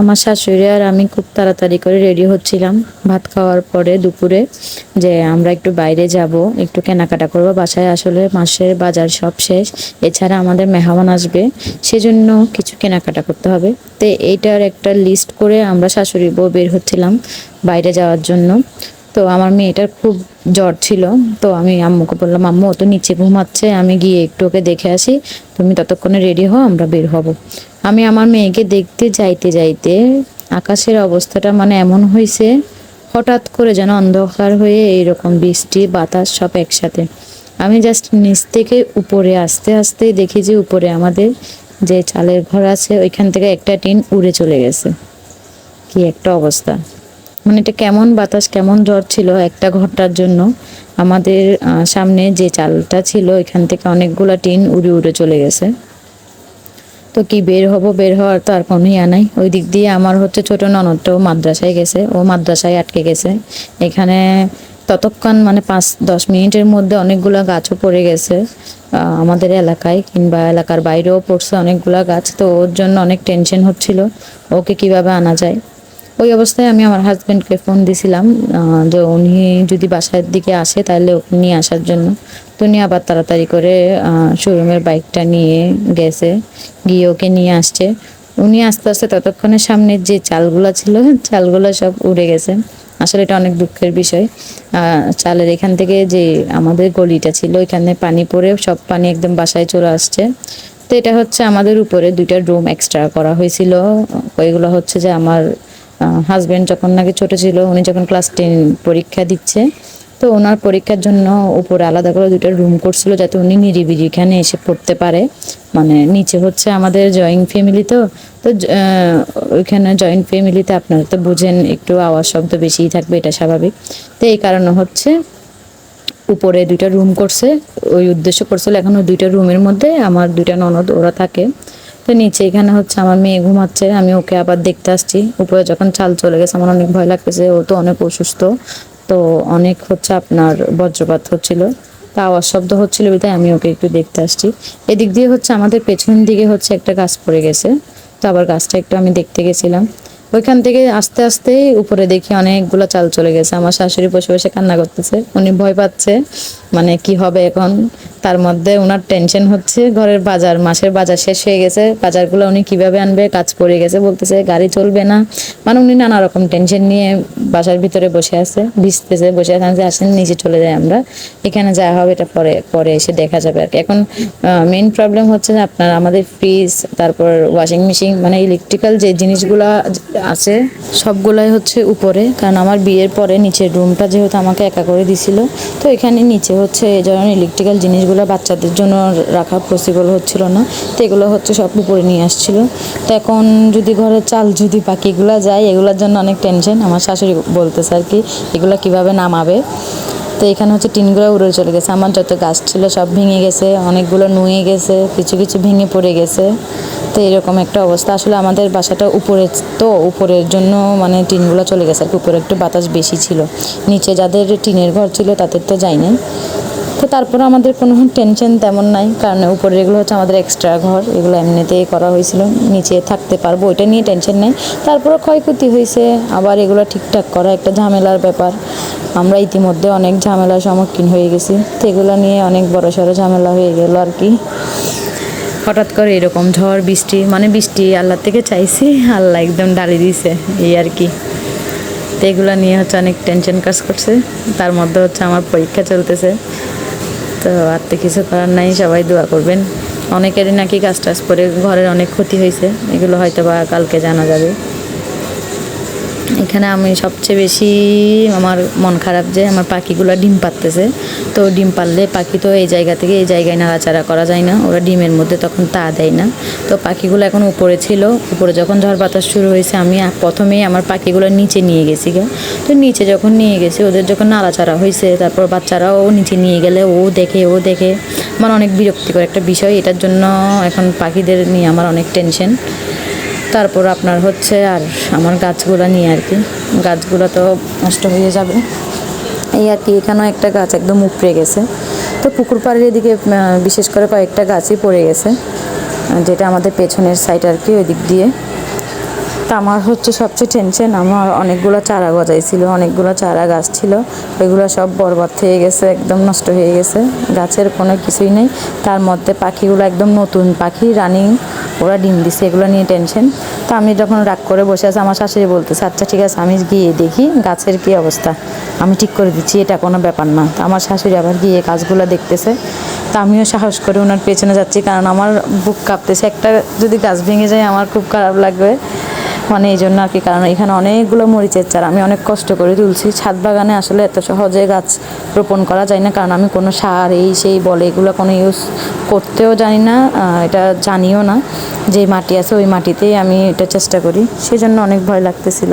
আমার শাশুড়ি আর আমি খুব তাড়াতাড়ি করে রেডি হচ্ছিলাম ভাত খাওয়ার পরে দুপুরে, যে আমরা একটু বাইরে যাব, একটু কেনাকাটা করব। বাসায় আসলে মাসের বাজার সব শেষ, এছাড়া আমাদের মেহমান আসবে, সেজন্য কিছু কেনাকাটা করতে হবে। তো এইটার একটা লিস্ট করে আমরা শাশুড়ি বউ বের হচ্ছিলাম বাইরে যাওয়ার জন্য। তো আমার মেয়েটার খুব জ্বর ছিল, তো আমি আম্মুকে বললাম, আম্মু ও তো নিচে ঘুমাচ্ছে, আমি গিয়ে একটু ওকে দেখে আসি, তুমি ততক্ষণে রেডি হও, আমরা বের হব। আমি আমার মেয়েকে দেখতে যাইতে যাইতে আকাশের অবস্থাটা মানে এমন হয়েছে, হঠাৎ করে যেন অন্ধকার হয়ে এইরকম বৃষ্টি বাতাস সব একসাথে। আমি জাস্ট নিচ থেকে উপরে আস্তে আস্তে দেখি যে উপরে আমাদের যে চালের ঘর আছে ওইখান থেকে একটা টিন উড়ে চলে গেছে। কি একটা অবস্থা! মানে এটা কেমন বাতাস কেমন ঝড় ছিল একটা ঘন্টার জন্য। আমাদের সামনে যে চালটা ছিল ওইখান থেকে অনেকগুলা টিন উড়ে উড়ে চলে গেছে। তো কি বের হব, বের হওয়ার তো আর কোনো ইয়া নাই। ওই দিক দিয়ে আমার হচ্ছে ছোট ননদটাও মাদ্রাসায় গেছে, ও মাদ্রাসায় আটকে গেছে এখানে। ততক্ষণ মানে 5-10 মিনিটের মধ্যে অনেকগুলা গাছও পড়ে গেছে আমাদের এলাকায়, কিংবা এলাকার বাইরেও পড়ছে অনেকগুলা গাছ। তো ওর জন্য অনেক টেনশন হচ্ছিল, ওকে কিভাবে আনা যায়। ওই অবস্থায় আমি আমার হাজব্যান্ডকে ফোন দিছিলাম যে উনি যদি বাসার দিকে আসে তাহলে ওকে নিয়ে আসার জন্য। তো উনি আবার তাড়াতাড়ি করে শোরুমের বাইকটা নিয়ে গেছে, গিয়ে ওকে নিয়ে আসছে। উনি আস্তে আস্তে ততক্ষণে সামনের যে চালগুলা ছিল চালগুলো সব উড়ে গেছে। আসলে এটা অনেক দুঃখের বিষয়। চালের এখান থেকে যে আমাদের গলিটা ছিল ওইখানে পানি পড়ে সব পানি একদম বাসায় চলে আসছে। তো এটা হচ্ছে আমাদের উপরে 2টা রুম এক্সট্রা করা হয়েছিল। ওইগুলো হচ্ছে যে আমার হাজব্যান্ড যখন নাকি ছোট ছিল, উনি যখন ক্লাস 10 পরীক্ষা দিচ্ছে, তো ওনার পরীক্ষার জন্য উপরে আলাদা করে 2টা রুম করছিল, যাতে উনি নিরিবিলি এখানে এসে পড়তে পারে। মানে নিচে হচ্ছে আমাদের জয়েন্ট ফ্যামিলি, তো তো ওইখানে জয়েন্ট ফ্যামিলিতে আপনারা তো বুঝেন একটু আওয়াজ শব্দ বেশিই থাকবে, এটা স্বাভাবিক। তো এই কারণে হচ্ছে উপরে 2টা রুম করছে, ওই উদ্দেশ্য করছিল। এখন ওই 2টা রুমের মধ্যে আমার 2টা ননদ ওরা থাকে। তো নিচে এখানে হচ্ছে আমার মেয়ে ঘুমাচ্ছে, আমি ওকে আবার দেখতে আসছি। উপরে যখন চাল চলে গেছে আমার অনেক ভয় লাগতেছে, ও তো অনেক অসুস্থ। তো অনেক হচ্ছে আপনার বজ্রপাত হচ্ছিল, তা আওয়াজ শব্দ হচ্ছিল, তাই আমি ওকে একটু দেখতে আসছি। এদিক দিয়ে হচ্ছে আমাদের পেছন দিকে হচ্ছে একটা গাছ পড়ে গেছে, তো আবার গাছটা একটু আমি দেখতে গেছিলাম। ওইখান থেকে আস্তে আস্তে উপরে দেখি অনেকগুলো চাল চলে গেছে। আমার শাশুড়ি বসে বসে কান্না করতেছে, উনি ভয় পাচ্ছে মানে কি হবে এখন। তার মধ্যে ওনার টেনশন হচ্ছে ঘরের বাজার, মাসের বাজার শেষ হয়ে গেছে, বাজারগুলো উনি কিভাবে আনবে, কাজ পড়ে গেছে বলতেছে, গাড়ি চলবে না। মানে উনি নানা রকম টেনশন নিয়ে বাসার ভিতরে বসে আছে, ভিজতেছে, বসে আছে। আসেন নিচে চলে যাই আমরা, এখানে যা হবে এটা পরে পরে এসে দেখা যাবে আর কি। এখন মেইন প্রবলেম হচ্ছে যে আপনার আমাদের ফ্রিজ, তারপর ওয়াশিং মেশিন, মানে ইলেকট্রিক্যাল যে জিনিসগুলা আছে সবগুলাই হচ্ছে উপরে। কারণ আমার বিয়ের পরে নিচের রুমটা যেহেতু আমাকে একা করে দিছিল, তো এখানে নিচে হচ্ছে এই ধরনের ইলেকট্রিক্যাল জিনিসগুলো বাচ্চাদের জন্য রাখা পসিবল হচ্ছিল না। তো এগুলো হচ্ছে সব উপরে নিয়ে আসছিল। তো এখন যদি ঘরের চাল যদি বাকিগুলো যায়, এগুলোর জন্য অনেক টেনশন। আমার শাশুড়ি বলতেছে আর কি এগুলো কিভাবে নামাবে। তো এখানে হচ্ছে টিনগুলো উড়ে চলে গেছে, আমার যত গাছ ছিল সব ভেঙে গেছে, অনেকগুলো নুয়ে গেছে, কিছু কিছু ভেঙে পড়ে গেছে। তো এরকম একটা অবস্থা। আসলে আমাদের বাসাটা উপরে, তো উপরের জন্য মানে টিনগুলো চলে গেছে আর কি, উপরে একটু বাতাস বেশি ছিল। নিচে যাদের টিনের ঘর ছিল তাদের তো যাই নাই। তো তারপরে আমাদের কোনো টেনশন তেমন নাই, কারণ উপরে এগুলো হচ্ছে আমাদের এক্সট্রা ঘর, এগুলো এমনিতেই করা হয়েছিল, নিচে থাকতে পারবো ওইটা নিয়ে টেনশন নেই। তারপরে ক্ষয়ক্ষতি হয়েছে, আবার এগুলো ঠিকঠাক করা একটা ঝামেলার ব্যাপার। আমরা ইতিমধ্যে অনেক ঝামেলার সম্মুখীন হয়ে গেছি, তো এগুলো নিয়ে অনেক বড়সড় ঝামেলা হয়ে গেল আর কি। হঠাৎ করে এরকম ঝড় বৃষ্টি, মানে বৃষ্টি আল্লাহ থেকে চাইছি, আল্লাহ একদম ডালি দিয়েছে এই আর কি। তো এগুলো নিয়ে হচ্ছে অনেক টেনশন কাজ করছে। তার মধ্যে হচ্ছে আমার পরীক্ষা চলতেছে, তো আর তো কিছু করার নাই, সবাই দোয়া করবেন। অনেকেরই নাকি কাজ টাজ করে ঘরের অনেক ক্ষতি হয়েছে, এগুলো হয়তো বা কালকে জানা যাবে। এখানে আমি সবচেয়ে বেশি আমার মন খারাপ যে আমার পাখিগুলো ডিম পাড়তেছে। তো ডিম পারলে পাখি তো এই জায়গা থেকে এই জায়গায় নাড়াচাড়া করা যায় না, ওরা ডিমের মধ্যে তখন তা দেয় না। তো পাখিগুলো এখন উপরে ছিল, উপরে যখন ঝড় বাতাস শুরু হয়েছে আমি প্রথমেই আমার পাখিগুলো নিচে নিয়ে গেছি গে। তো নিচে যখন নিয়ে গেছি, ওদের যখন নাড়াচাড়া হয়েছে, তারপর বাচ্চারাও নিচে নিয়ে গেলে ও দেখে আমার অনেক বিরক্তিকর একটা বিষয়। এটার জন্য এখন পাখিদের নিয়ে আমার অনেক টেনশন। তারপর আপনার হচ্ছে আর আমার গাছগুলো নিয়ে আর কি, গাছগুলো তো নষ্ট হয়ে যাবে এই আর কি। এখানেও একটা গাছ একদম উপড়ে গেছে। তো পুকুর পাড়ের এদিকে বিশেষ করে কয়েকটা গাছই পড়ে গেছে, যেটা আমাদের পেছনের সাইড আর কি, ওই দিক দিয়ে। তা আমার হচ্ছে সবচেয়ে টেনশন, আমার অনেকগুলো চারা গজাইছিল, অনেকগুলো চারা গাছ ছিল, ওইগুলো সব বরবাদ হয়ে গেছে, একদম নষ্ট হয়ে গেছে, গাছের কোনো কিছুই নেই। তার মধ্যে পাখিগুলো একদম নতুন পাখি, রানিং, ওরা ডিম দিছে, এগুলো নিয়ে টেনশন। তো আমি যখন রাগ করে বসে আছি, আমার শাশুড়ি বলতেছে আচ্ছা ঠিক আছে আমি গিয়ে দেখি গাছের কী অবস্থা, আমি ঠিক করে দিচ্ছি, এটা কোনো ব্যাপার না। তো আমার শাশুড়ি আবার গিয়ে গাছগুলো দেখতেছে, তো আমিও সাহস করে ওনার পেছনে যাচ্ছি, কারণ আমার বুক কাঁপতেছে, একটা যদি গাছ ভেঙে যায় আমার খুব খারাপ লাগবে, মানে এই জন্য আর কি। কারণ এখানে অনেকগুলো মরিচের চারা আমি অনেক কষ্ট করে তুলছি। ছাদ বাগানে আসলে এত সহজে গাছ রোপণ করা যায় না, কারণ আমি কোনো সার এই সেই বলে এগুলো কোনো ইউজ করতেও জানি না, এটা জানিও না। যে মাটি আছে ওই মাটিতেই আমি এটা চেষ্টা করি, সেজন্য অনেক ভয় লাগতেছিল।